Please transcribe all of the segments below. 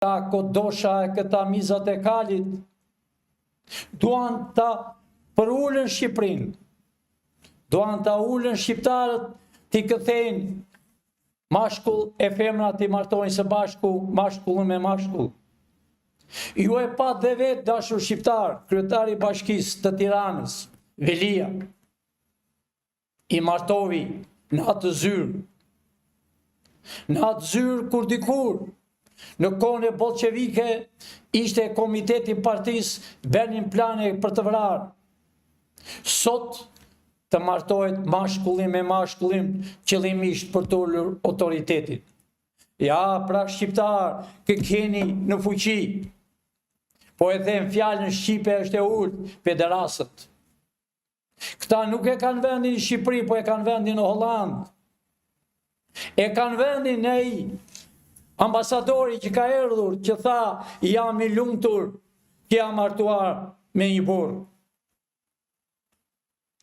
ta kodosha e këta mizat e kalit, duan ta përullën Shqipërinë, duan ta ullën shqiptarët t'i këthejnë mashkull e femra t'i martojnë së bashku, mashkullën me mashkull. Ju e pa dhe vetë dashur shqiptar, kryetari i Bashkisë të Tiranës, Velia, i martovi në atë zyrë. Në atë zyrë kur dikur, në kohën e bolshevike, ishte komiteti partisë bënin plane për të vrarë. Sot të martohet mashkullin me mashkullin qëllimisht për të ullur autoritetit. Ja, pra shqiptar, kë keni në fuqi, po e them fjalën Shqipe është e ullë pederasët. Këta nuk e kanë vendin në Shqipëri, po e kanë vendin në Hollandë. E kanë vendin në ai ambasadori që ka erdhur, që tha, jam i lumtur që jam martuar me një burr.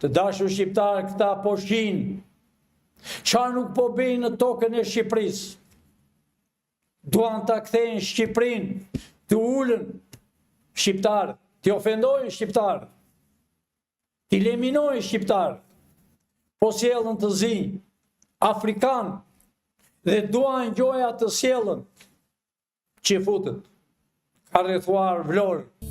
Të dashur shqiptarë, këta po shihin çfarë nuk po bëjnë në tokën e Shqipërisë. Duan ta kthejnë Shqipërinë, të ulën shqiptarët, të ofendojnë shqiptarët, të eliminojnë shqiptarët, po sjellën të zi afrikan dhe duan gjoja të sjellën që futët ka rrethuar Vlorë.